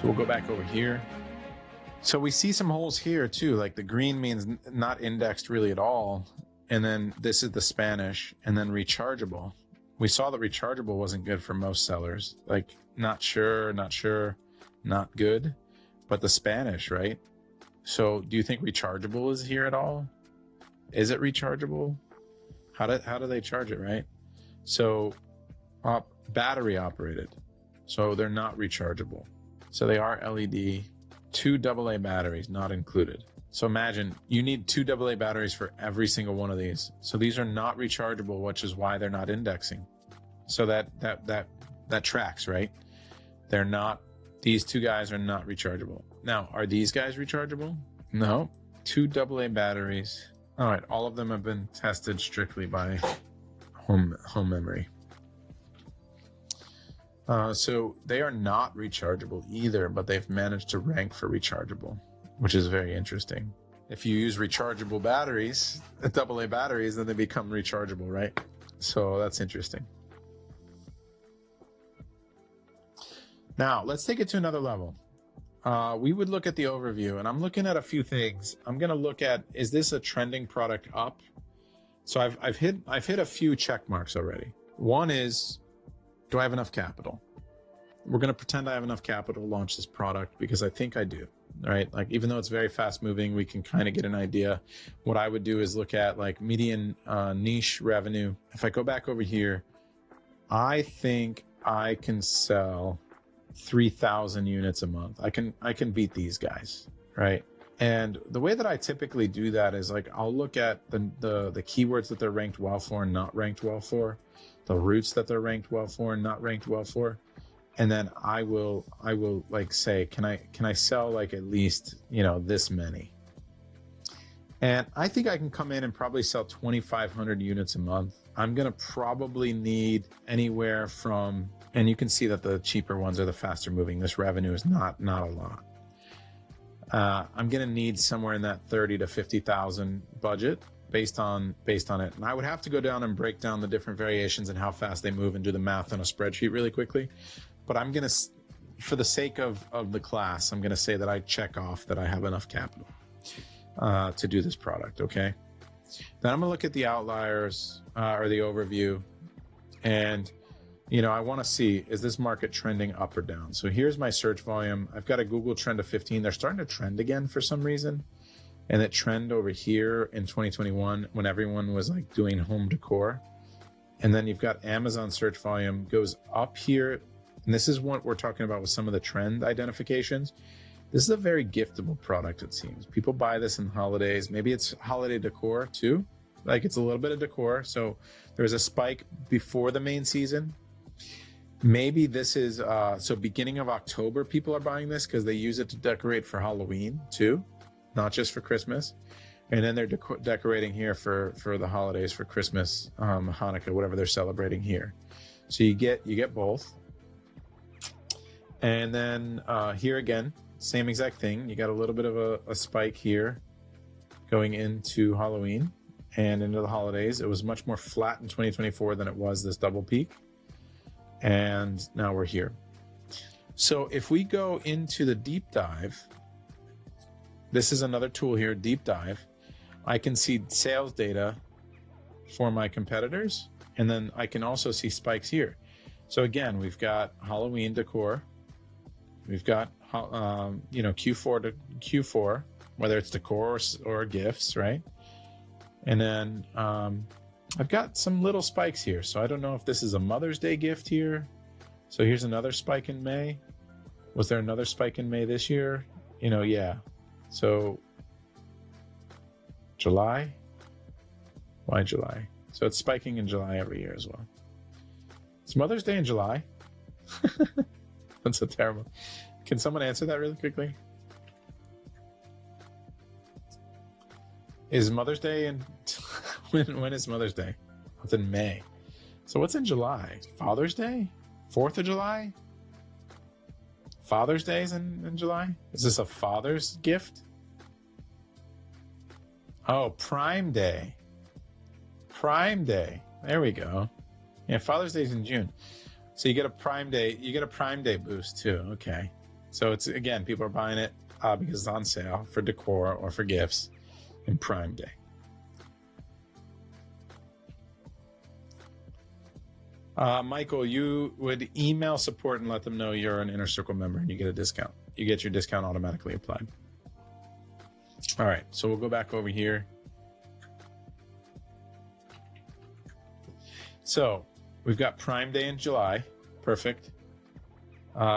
So we'll go back over here. So we see some holes here too, like the green means not indexed really at all. And then this is the Spanish, and then rechargeable. We saw that rechargeable wasn't good for most sellers. Like not sure, not good, but the Spanish, right? So do you think rechargeable is here at all? Is it rechargeable? How do they charge it, right? So battery operated. So they're not rechargeable. So they are LED, 2 AA batteries not included. So imagine you need 2 AA batteries for every single one of these. So these are not rechargeable, which is why they're not indexing. So that tracks, right? They're not, these two guys are not rechargeable. Now, are these guys rechargeable? No. 2 AA batteries. All right, all of them have been tested strictly by home memory. So they are not rechargeable either, but they've managed to rank for rechargeable, which is very interesting. If you use rechargeable batteries, AA batteries, then they become rechargeable, right? So that's interesting. Now, let's take it to another level. We would look at the overview, and I'm looking at a few things. I'm going to look at, is this a trending product up? So I've hit a few check marks already. One is, do I have enough capital? We're going to pretend I have enough capital to launch this product because I think I do, right? Like, even though it's very fast moving, we can kind of get an idea. What I would do is look at like median niche revenue. If I go back over here, I think I can sell 3,000 units a month. I can beat these guys, right? And the way that I typically do that is like, I'll look at the keywords that they're ranked well for and not ranked well for, the routes that they're ranked well for and not ranked well for. And then I will like say, can I sell like at least, this many? And I think I can come in and probably sell 2,500 units a month. I'm going to probably need anywhere from, and you can see that the cheaper ones are the faster moving. This revenue is not a lot. I'm going to need somewhere in that 30 to 50,000 budget based on it. And I would have to go down and break down the different variations and how fast they move and do the math on a spreadsheet really quickly. But I'm going to, for the sake of the class, I'm going to say that I check off that I have enough capital to do this product. Okay. Then I'm going to look at the outliers or the overview, and I want to see, is this market trending up or down? So here's my search volume. I've got a Google trend of 15. They're starting to trend again for some reason. And that trend over here in 2021 when everyone was like doing home decor. And then you've got Amazon search volume goes up here. And this is what we're talking about with some of the trend identifications. This is a very giftable product, it seems. People buy this in holidays. Maybe it's holiday decor too. Like it's a little bit of decor. So there's a spike before the main season. Maybe this is, so beginning of October, people are buying this because they use it to decorate for Halloween too, not just for Christmas. And then they're decorating here for the holidays, for Christmas, Hanukkah, whatever they're celebrating here. So you get both. And then here again, same exact thing. You got a little bit of a spike here going into Halloween and into the holidays. It was much more flat in 2024 than it was this double peak. And now we're here. So if we go into the deep dive, this is another tool here, deep dive. I can see sales data for my competitors, and then I can also see spikes here. So again, we've got Halloween decor. We've got, Q4 to Q4, whether it's decor or gifts, right? And then I've got some little spikes here. So I don't know if this is a Mother's Day gift here. So here's another spike in May. Was there another spike in May this year? Yeah. So July? Why July? So it's spiking in July every year as well. It's Mother's Day in July. That's so terrible. Can someone answer that really quickly? Is Mother's Day in when is Mother's Day? It's in May. So what's in July? Father's Day? 4th of July? Father's Day is in July? Is this a father's gift? Oh, Prime Day. Prime Day. There we go. Yeah, Father's Day is in June. So you get a Prime Day. You get a Prime Day boost too. Okay. So it's, again, people are buying it because it's on sale for decor or for gifts in Prime Day. Michael, you would email support and let them know you're an Inner Circle member and you get a discount. You get your discount automatically applied. All right, so we'll go back over here. So we've got Prime Day in July. Perfect.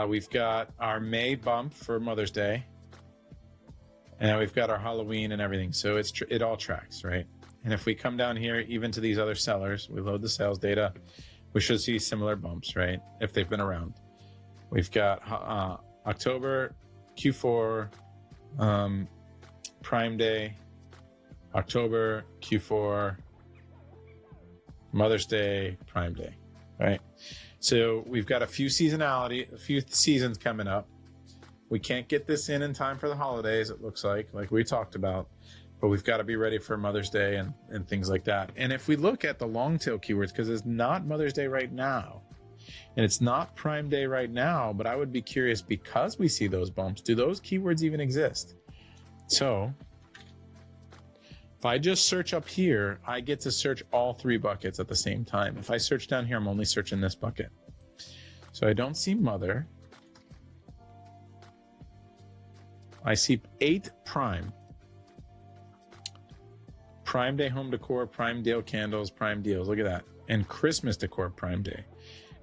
We've got our May bump for Mother's Day. And we've got our Halloween and everything. So it all tracks, right? And if we come down here, even to these other sellers, we load the sales data, we should see similar bumps, right? If they've been around. We've got October, Q4, Prime Day, October, Q4, Mother's Day, Prime Day, right? So we've got a few seasons coming up. We can't get this in time for the holidays, it looks like we talked about, but we've got to be ready for Mother's Day and things like that. And if we look at the long tail keywords, because it's not Mother's Day right now, and it's not Prime Day right now, but I would be curious, because we see those bumps, do those keywords even exist? So if I just search up here, I get to search all 3 buckets at the same time. If I search down here, I'm only searching this bucket. So I don't see mother. I see 8 Prime. Prime Day home decor, Prime Day candles, Prime deals. Look at that. And Christmas decor, Prime Day.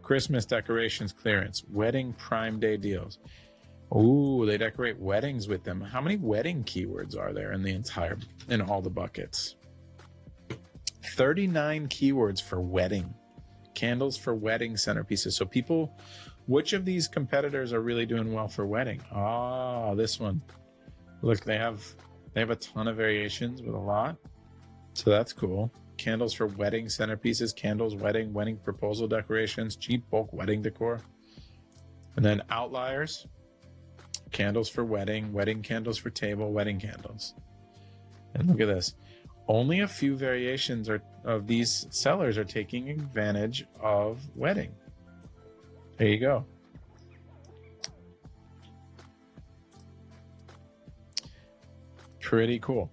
Christmas decorations clearance. Wedding Prime Day deals. Ooh, they decorate weddings with them. How many wedding keywords are there in all the buckets? 39 keywords for wedding. Candles for wedding centerpieces. So people, which of these competitors are really doing well for wedding? Ah, this one. Look, they have a ton of variations with a lot. So that's cool. Candles for wedding centerpieces, candles, wedding proposal decorations, cheap bulk wedding decor. And then outliers, candles for wedding candles for table, wedding candles. And look at this. Only a few variations of these sellers are taking advantage of wedding. There you go. Pretty cool.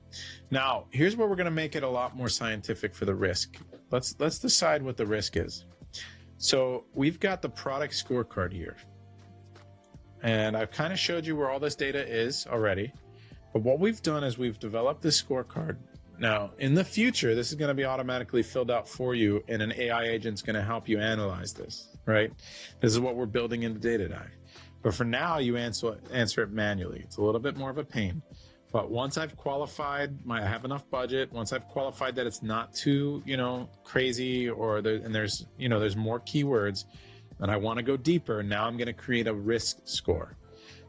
Now, here's where we're going to make it a lot more scientific for the risk. Let's decide what the risk is. So we've got the product scorecard here. And I've kind of showed you where all this data is already. But what we've done is we've developed this scorecard. Now, in the future, this is going to be automatically filled out for you, and an AI agent's going to help you analyze this, right? This is what we're building into Data Dive. But for now, you answer it manually. It's a little bit more of a pain. But once I've qualified, I have enough budget. Once I've qualified that it's not too, crazy, there's more keywords, and I want to go deeper. Now I'm going to create a risk score.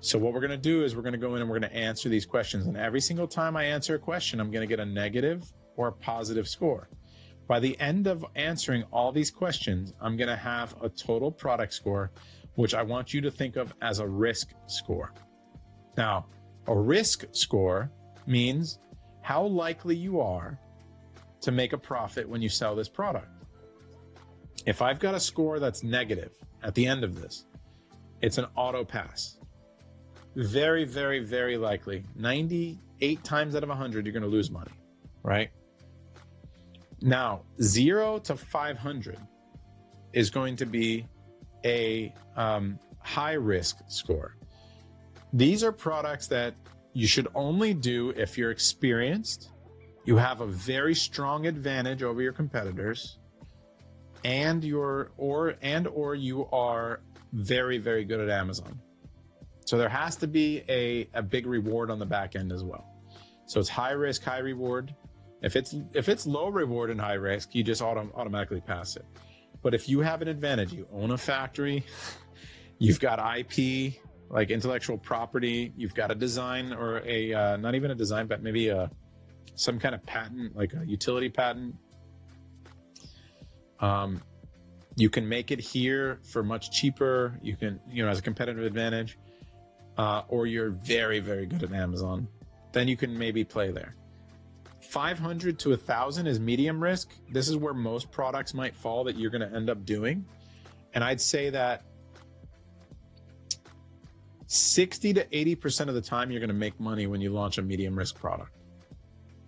So what we're going to do is we're going to go in and we're going to answer these questions. And every single time I answer a question, I'm going to get a negative or a positive score. By the end of answering all these questions, I'm going to have a total product score, which I want you to think of as a risk score. Now, a risk score means how likely you are to make a profit when you sell this product. If I've got a score that's negative at the end of this, it's an auto pass. Very, very, very likely, 98 times out of 100, you're going to lose money, right? Now, 0 to 500 is going to be a high risk score. These are products that you should only do if you're experienced, you have a very strong advantage over your competitors, and you are very, very good at Amazon. So there has to be a big reward on the back end as well. So it's high risk, high reward. If it's low reward and high risk, you just automatically pass it. But if you have an advantage, you own a factory, you've got IP, like intellectual property, you've got a design or a not even a design, but maybe some kind of patent, like a utility patent. You can make it here for much cheaper. You can, as a competitive advantage, or you're very, very good at Amazon. Then you can maybe play there. 500 to 1,000 is medium risk. This is where most products might fall that you're going to end up doing. And I'd say that 60 to 80% of the time, you're going to make money when you launch a medium risk product,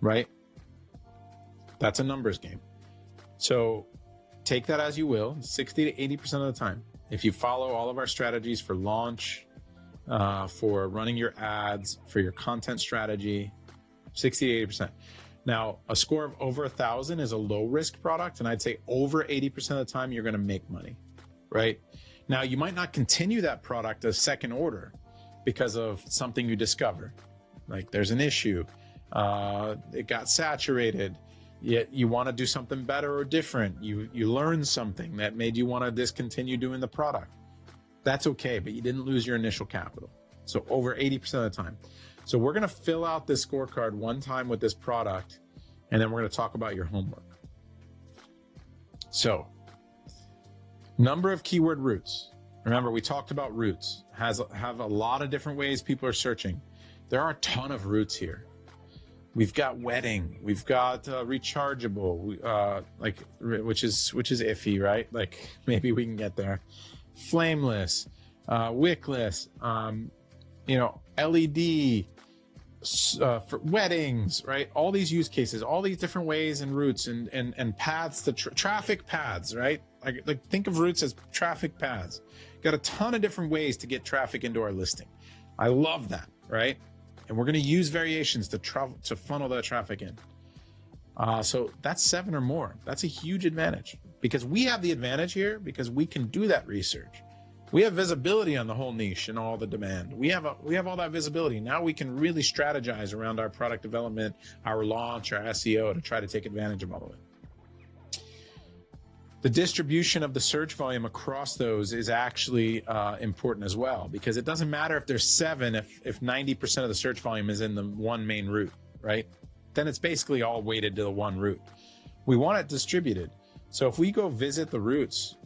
right? That's a numbers game. So take that as you will, 60 to 80% of the time. If you follow all of our strategies for launch, for running your ads, for your content strategy, 60 to 80%. Now, a score of over 1,000 is a low risk product, and I'd say over 80% of the time you're going to make money, right? Now, you might not continue that product as second order because of something you discover, like there's an issue, it got saturated, yet you want to do something better or different. You learned something that made you want to discontinue doing the product. That's okay, but you didn't lose your initial capital. So over 80% of the time. So we're going to fill out this scorecard one time with this product, and then we're going to talk about your homework. So number of keyword routes. Remember, we talked about routes. Have a lot of different ways people are searching. There are a ton of routes here. We've got wedding. We've got rechargeable, which is iffy, right? Like maybe we can get there. Flameless, wickless, LED, for weddings, right? All these use cases, all these different ways and routes and paths to traffic paths, right? Like think of routes as traffic paths. Got a ton of different ways to get traffic into our listing. I love that, right? And we're going to use variations to funnel that traffic in. So that's 7 or more. That's a huge advantage because we have the advantage here because we can do that research. We have visibility on the whole niche and all the demand. We have all that visibility. Now we can really strategize around our product development, our launch, our SEO to try to take advantage of all of it. The distribution of the search volume across those is actually important as well, because it doesn't matter if there's 7, if 90% of the search volume is in the one main route, right? Then it's basically all weighted to the one route. We want it distributed. So if we go visit the routes,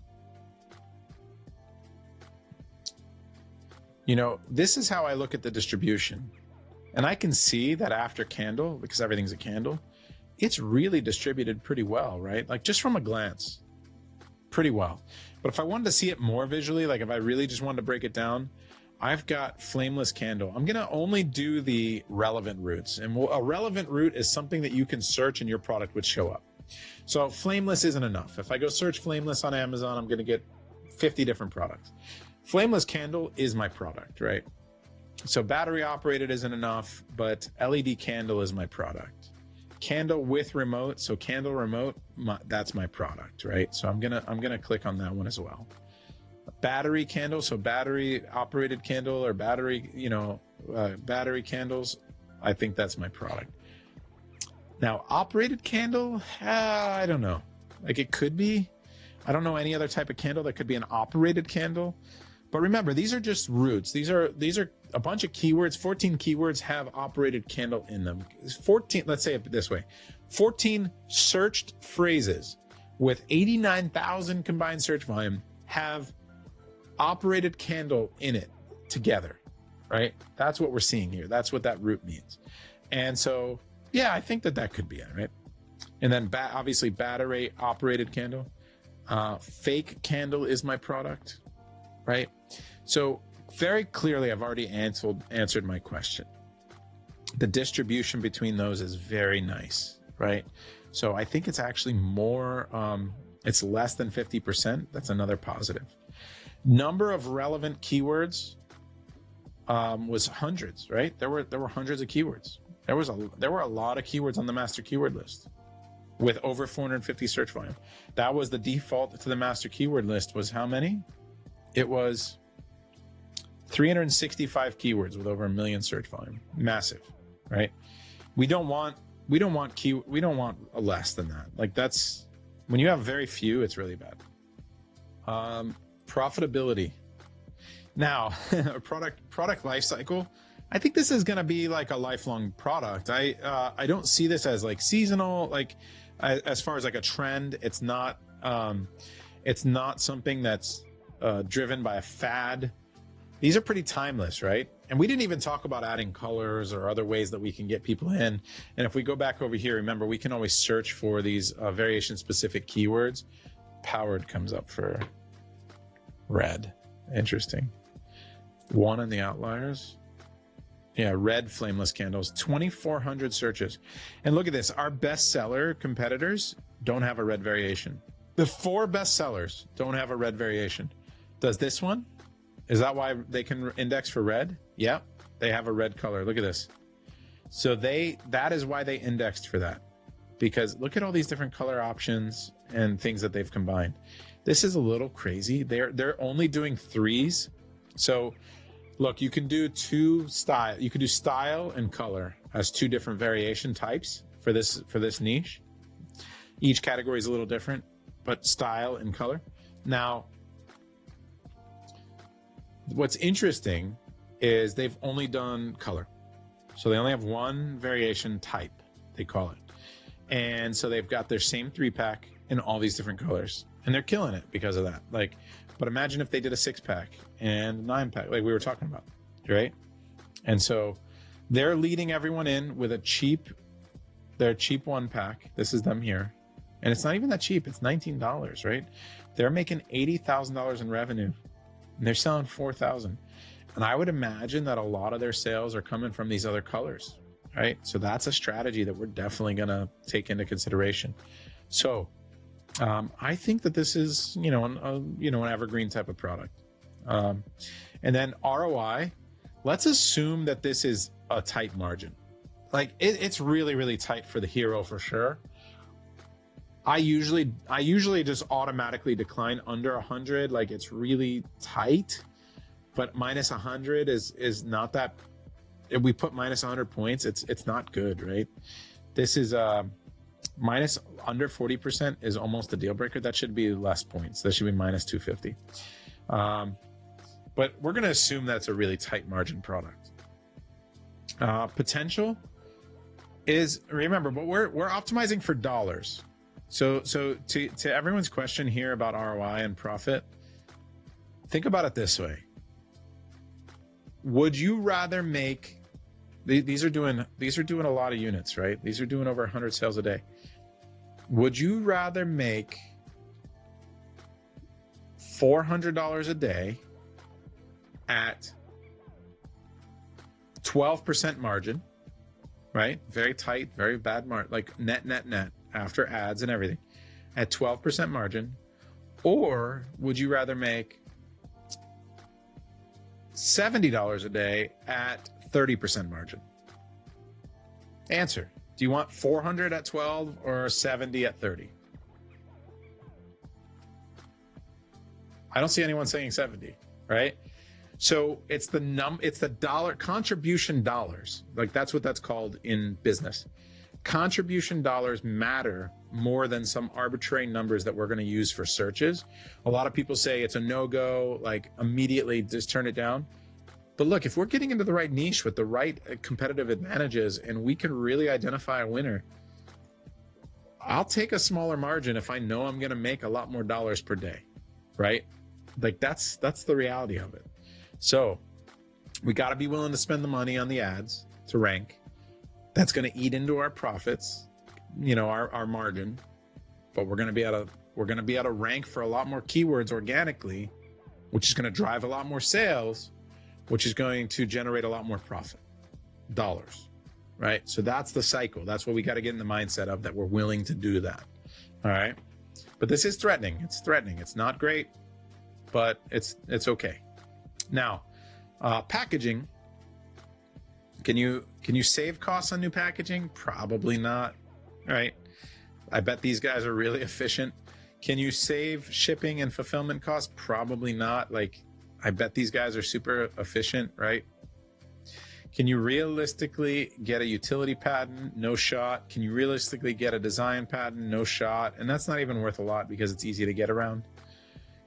this is how I look at the distribution. And I can see that after candle, because everything's a candle, it's really distributed pretty well, right? Like just from a glance, pretty well. But if I wanted to see it more visually, like if I really just wanted to break it down, I've got flameless candle. I'm going to only do the relevant routes. And a relevant route is something that you can search and your product would show up. So flameless isn't enough. If I go search flameless on Amazon, I'm going to get 50 different products. Flameless candle is my product, right? So battery operated isn't enough, but LED candle is my product. Candle with remote, so candle remote, that's my product, right? So I'm gonna click on that one as well. Battery candle, so battery operated candle or battery, battery candles, I think that's my product. Now operated candle, I don't know. Like it could be. I don't know any other type of candle that could be an operated candle. But remember, these are just routes. These are a bunch of keywords. 14 keywords have operated candle in them. 14, let's say it this way, 14 searched phrases with 89,000 combined search volume have operated candle in it together, right? That's what we're seeing here. That's what that route means. And so, yeah, I think that could be it, right? And then obviously battery operated candle. Fake candle is my product, right? So very clearly, I've already answered my question. The distribution between those is very nice, right? So I think it's actually more, it's less than 50%. That's another positive. Number of relevant keywords was hundreds, right? There were hundreds of keywords. There were a lot of keywords on the master keyword list with over 450 search volume. That was the default to the master keyword list was how many? It was 365 keywords with over 1 million search volume. Massive, right? We don't want less than that. Like that's when you have very few, it's really bad. Profitability. Now, a product life cycle. I think this is going to be like a lifelong product. I don't see this as like seasonal, like as far as like a trend. It's not something that's driven by a fad. These are pretty timeless, right? And we didn't even talk about adding colors or other ways that we can get people in. And if we go back over here, remember, we can always search for these variation specific keywords. Powered comes up for red. Interesting. One in the outliers. Yeah, red flameless candles, 2,400 searches. And look at this, our bestseller competitors don't have a red variation. The 4 bestsellers don't have a red variation. Does this one? Is that why they can index for red? Yeah, they have a red color. Look at this. So that is why they indexed for that. Because look at all these different color options and things that they've combined. This is a little crazy. They're only doing 3s. So look, you can do style. You can do style and color as 2 different variation types for this niche. Each category is a little different, but style and color. Now, what's interesting is they've only done color. So they only have 1 variation type, they call it. And so they've got their same 3-pack in all these different colors. And they're killing it because of that. But imagine if they did a 6-pack and 9-pack, like we were talking about, right? And so they're leading everyone in with their cheap 1-pack. This is them here. And it's not even that cheap. It's $19, right? They're making $80,000 in revenue. And they're selling 4,000. And I would imagine that a lot of their sales are coming from these other colors, right? So that's a strategy that we're definitely going to take into consideration. So I think that this is, an evergreen type of product. And then ROI, let's assume that this is a tight margin. Like it's really, really tight for the hero for sure. I usually just automatically decline under 100. Like it's really tight, but minus 100 is not that. If we put minus 100 points, it's not good, right? This is minus under 40% is almost a deal breaker. That should be less points. That should be minus 250. But we're going to assume that's a really tight margin product. Potential is, remember, but we're optimizing for dollars. So to everyone's question here about ROI and profit, think about it this way. Would you rather make, these are doing a lot of units, right? These are doing over 100 sales a day. Would you rather make $400 a day at 12% margin, right? Very tight, very bad margin, like net after ads and everything at 12% margin? Or would you rather make $70 a day at 30% margin? Answer. Do you want 400 at 12 or 70 at 30? I don't see anyone saying 70, right? So it's the dollar contribution dollars. Like that's what that's called in business. Contribution dollars matter more than some arbitrary numbers that we're going to use for searches. A lot of people say it's a no-go, like immediately just turn it down. But look, if we're getting into the right niche with the right competitive advantages and we can really identify a winner, I'll take a smaller margin if I know I'm going to make a lot more dollars per day, right? Like that's the reality of it. So we got to be willing to spend the money on the ads to rank. That's going to eat into our profits, our margin, but we're going to be able to rank for a lot more keywords organically, which is going to drive a lot more sales, which is going to generate a lot more profit, dollars, right? So that's the cycle. That's what we got to get in the mindset of, that we're willing to do that. All right. But this is threatening. It's threatening. It's not great, but it's okay. Now, packaging. Can you save costs on new packaging? Probably not, right? I bet these guys are really efficient. Can you save shipping and fulfillment costs? Probably not. Like, I bet these guys are super efficient, right? Can you realistically get a utility patent? No shot. Can you realistically get a design patent? No shot. And that's not even worth a lot because it's easy to get around.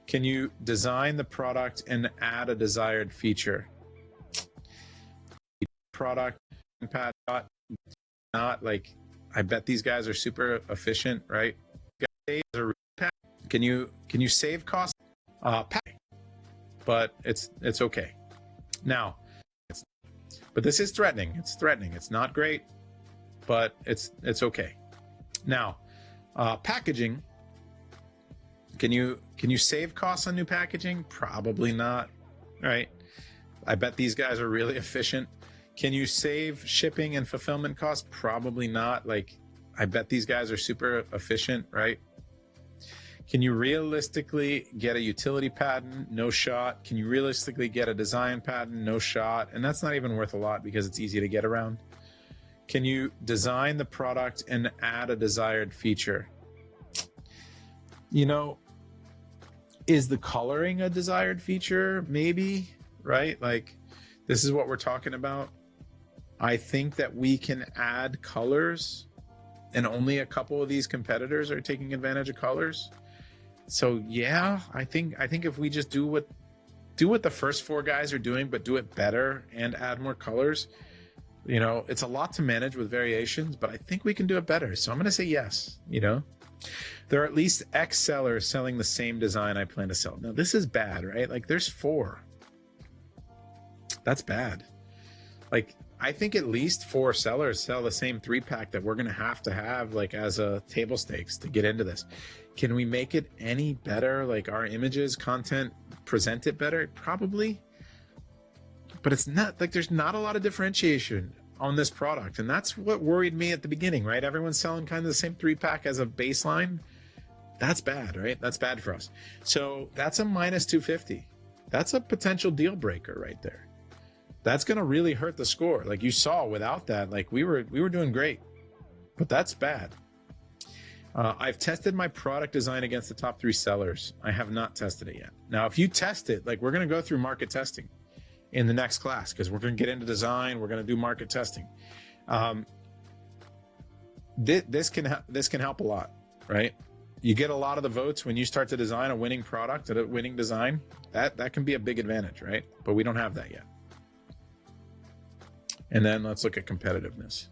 Can you design the product and add a desired feature? Product patent, not like, I bet these guys are super efficient, right? Can you save costs? But it's okay. Now, but this is threatening. It's threatening. It's not great, but it's okay. Now, packaging. Can you save costs on new packaging? Probably not, right? I bet these guys are really efficient. Can you save shipping and fulfillment costs? Probably not. Like, I bet these guys are super efficient, right? Can you realistically get a utility patent? No shot. Can you realistically get a design patent? No shot. And that's not even worth a lot because it's easy to get around. Can you design the product and add a desired feature? You know, is the coloring a desired feature? Maybe, right? Like, this is what we're talking about. I think that we can add colors, and only a couple of these competitors are taking advantage of colors. So yeah, I think if we just do what the first four guys are doing, but do it better and add more colors, you know, it's a lot to manage with variations, but I think we can do it better. So I'm going to say yes. You know, there are at least X sellers selling the same design I plan to sell. Now this is bad, right? Like, there's 4. That's bad. Like, I think at least 4 sellers sell the same 3-pack that we're going to have like as a table stakes to get into this. Can we make it any better? Like, our images, content, present it better? Probably. But it's not like there's not a lot of differentiation on this product. And that's what worried me at the beginning, right? Everyone's selling kind of the same 3-pack as a baseline. That's bad, right? That's bad for us. So that's a minus 250. That's a potential deal breaker right there. That's going to really hurt the score. Like, you saw, without that, like, we were doing great, but that's bad. I've tested my product design against the top 3 sellers. I have not tested it yet. Now, if you test it, like, we're going to go through market testing in the next class, because we're going to get into design. We're going to do market testing. This can help a lot, right? You get a lot of the votes when you start to design a winning product, a winning design. That can be a big advantage, right? But we don't have that yet. And then let's look at competitiveness.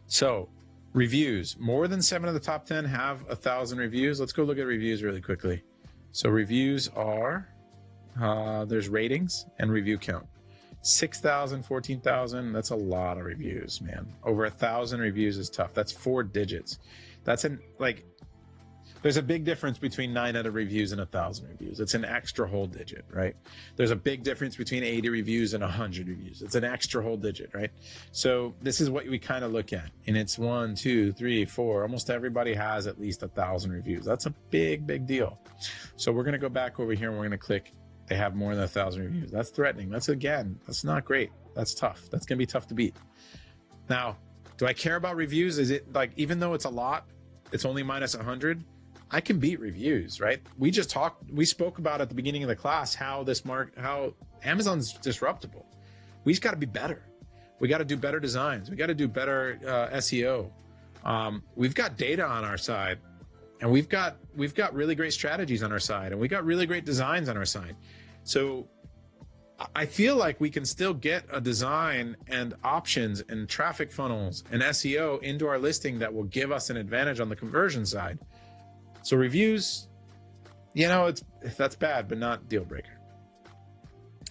So, reviews. More than 7 of the top 10 have 1,000 reviews. Let's go look at reviews really quickly. So reviews are, there's ratings and review count. 6,000, 14,000, that's a lot of reviews, man. Over 1,000 reviews is tough. That's 4 digits. That's there's a big difference between 900 reviews and 1,000 reviews. It's an extra whole digit, right? There's a big difference between 80 reviews and 100 reviews. It's an extra whole digit, right? So this is what we kind of look at. And it's 1, 2, 3, 4. Almost everybody has at least 1,000 reviews. That's a big, big deal. So we're going to go back over here and we're going to click, they have more than 1,000 reviews. That's threatening. That's not great. That's tough. That's going to be tough to beat. Now, do I care about reviews? Is it like, even though it's a lot, it's only minus 100? I can beat reviews, right? We spoke about at the beginning of the class how Amazon's disruptible. We just got to be better. We got to do better designs. We got to do better SEO. We've got data on our side, and we've got really great strategies on our side, and we got really great designs on our side. So I feel like we can still get a design and options and traffic funnels and SEO into our listing that will give us an advantage on the conversion side. So reviews, you know, that's bad, but not deal breaker.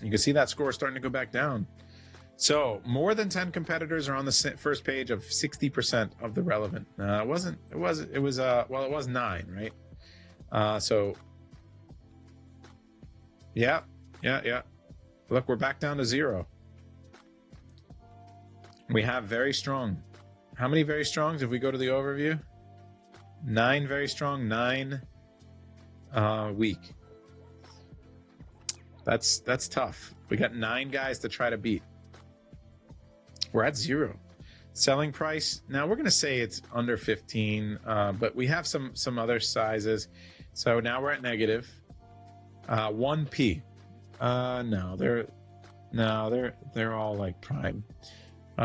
You can see that score starting to go back down. So more than 10 competitors are on the first page of 60% of the relevant. It was 9, right? So yeah. Look, we're back down to 0. We have very strong. How many very strongs if we go to the overview? 9 very strong, 9 weak. That's tough. We got 9 guys to try to beat. We're at 0. Selling price, now we're going to say it's under 15, but we have some other sizes. So now we're at negative. 1p. No, they're all like prime.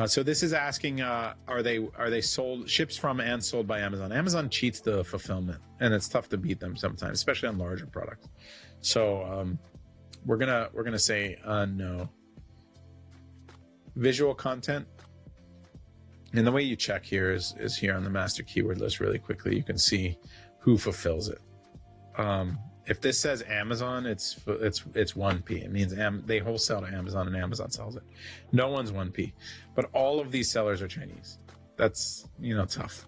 So this is asking, are they sold, ships from and sold by Amazon? Amazon cheats the fulfillment, and it's tough to beat them sometimes, especially on larger products. So we're gonna say no. Visual content, and the way you check here is here on the master keyword list. Really quickly, you can see who fulfills it. If this says Amazon, it's 1p. It means they wholesale to Amazon and Amazon sells it. No one's 1p, but all of these sellers are Chinese. That's, tough.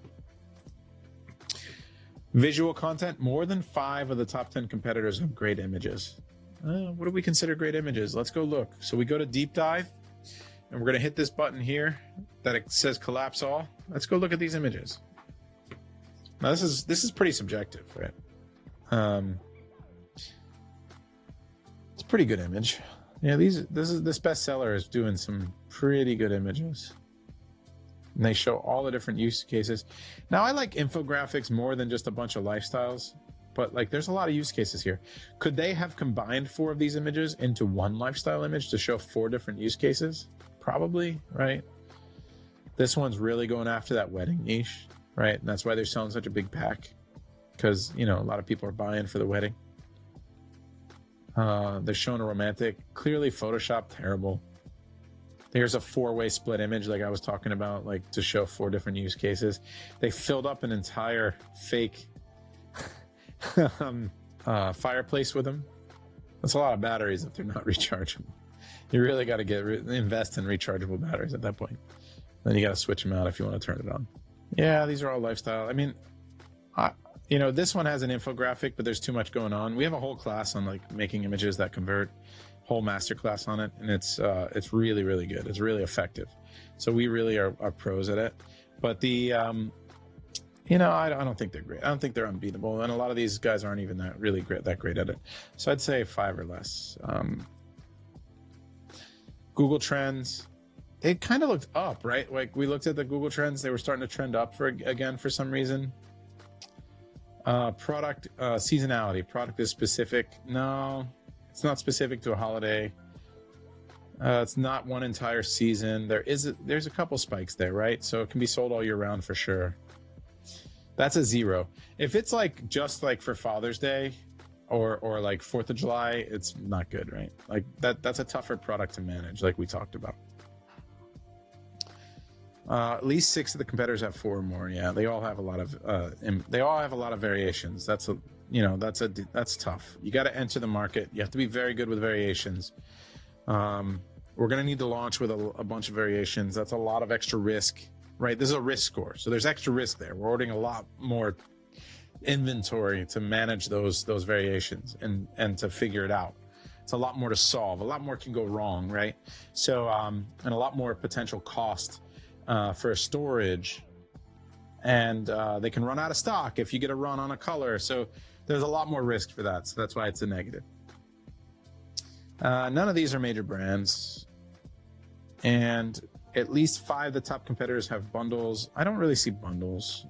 Visual content, more than 5 of the top 10 competitors have great images. What do we consider great images? Let's go look. So we go to deep dive, and we're going to hit this button here that it says collapse all. Let's go look at these images. Now this is pretty subjective, right? It's a pretty good image. Yeah, this bestseller is doing some pretty good images. And they show all the different use cases. Now I like infographics more than just a bunch of lifestyles, but like there's a lot of use cases here. Could they have combined 4 of these images into one lifestyle image to show 4 different use cases? Probably, right? This one's really going after that wedding niche, right? And that's why they're selling such a big pack, because, you know, a lot of people are buying for the wedding. They're showing a romantic, clearly Photoshop terrible. There's a 4-way split image like I was talking about, like to show 4 different use cases. They filled up an entire fake fireplace with them. That's a lot of batteries if they're not rechargeable. You really got to invest in rechargeable batteries at that point. Then you got to switch them out if you want to turn it on. Yeah, these are all lifestyle. I mean, you know, this one has an infographic, but there's too much going on. We have a whole class on like making images that convert, whole master class on it, and it's really, really good. It's really effective. So we really are pros at it. But the you know, I don't think they're great. I don't think they're unbeatable, and a lot of these guys aren't even that great at it. So I'd say 5 or less. Google Trends, it kind of looked up, right? Like we looked at the Google Trends, they were starting to trend up again for some reason. Product seasonality. Product is specific. No, it's not specific to a holiday. It's not one entire season. There's a couple spikes there, right? So it can be sold all year round for sure. That's a 0. If it's like just like for Father's Day or like 4th of July, it's not good, right? Like that's a tougher product to manage, like we talked about. At least 6 of the competitors have 4 or more. Yeah, they all have a lot of variations. That's tough. You got to enter the market. You have to be very good with variations. We're going to need to launch with a bunch of variations. That's a lot of extra risk, right? This is a risk score, so there's extra risk there. We're ordering a lot more inventory to manage those variations and to figure it out. It's a lot more to solve. A lot more can go wrong, right? So and a lot more potential cost for storage, and they can run out of stock if you get a run on a color. So there's a lot more risk for that. So that's why it's a negative. None of these are major brands, and at least 5 of the top competitors have bundles. I don't really see bundles.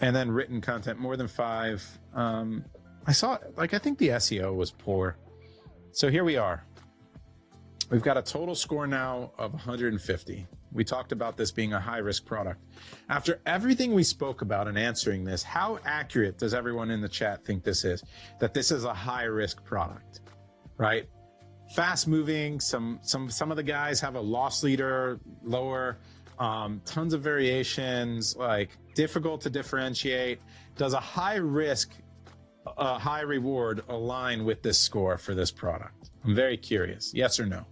And then written content, more than 5. I think the SEO was poor. So here we are. We've got a total score now of 150. We talked about this being a high-risk product. After everything we spoke about in answering this, how accurate does everyone in the chat think this is? That this is a high-risk product, right? Fast-moving. Some of the guys have a loss leader lower. Tons of variations. Like difficult to differentiate. Does a high-risk, high-reward align with this score for this product? I'm very curious. Yes or no?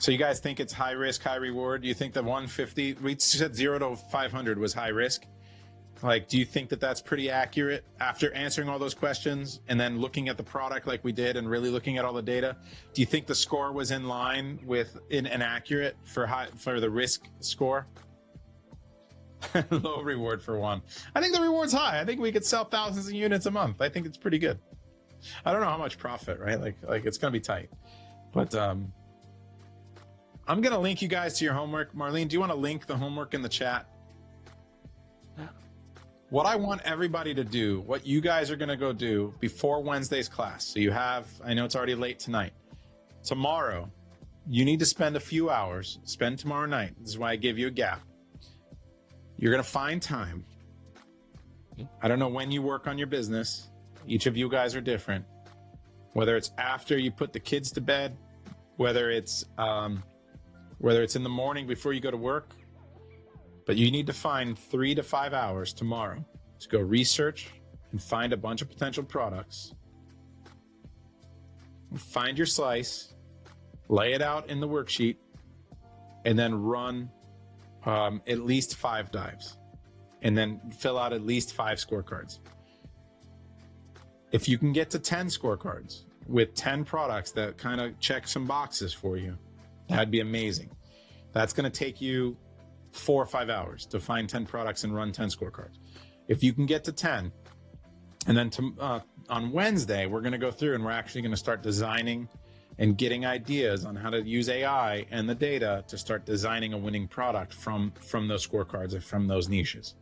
So you guys think it's high risk, high reward? Do you think the 150, we said 0 to 500 was high risk? Like, do you think that that's pretty accurate after answering all those questions and then looking at the product like we did and really looking at all the data? Do you think the score was in line with and accurate for the risk score? Low reward for 1. I think the reward's high. I think we could sell thousands of units a month. I think it's pretty good. I don't know how much profit, right? Like it's gonna be tight, but I'm going to link you guys to your homework. Marlene, do you want to link the homework in the chat? What I want everybody to do, what you guys are going to go do before Wednesday's class. So you have, I know it's already late tonight. Tomorrow, you need to spend a few hours. Spend tomorrow night. This is why I give you a gap. You're going to find time. I don't know when you work on your business. Each of you guys are different. Whether it's after you put the kids to bed, whether it's in the morning before you go to work, but you need to find 3 to 5 hours tomorrow to go research and find a bunch of potential products. Find your slice, lay it out in the worksheet, and then run at least 5 dives, and then fill out at least 5 scorecards. If you can get to 10 scorecards, with 10 products that kind of check some boxes for you, that'd be amazing. That's going to take you 4 or 5 hours to find 10 products and run 10 scorecards. If you can get to 10, and then on Wednesday, we're going to go through and we're actually going to start designing and getting ideas on how to use AI and the data to start designing a winning product from those scorecards and from those niches.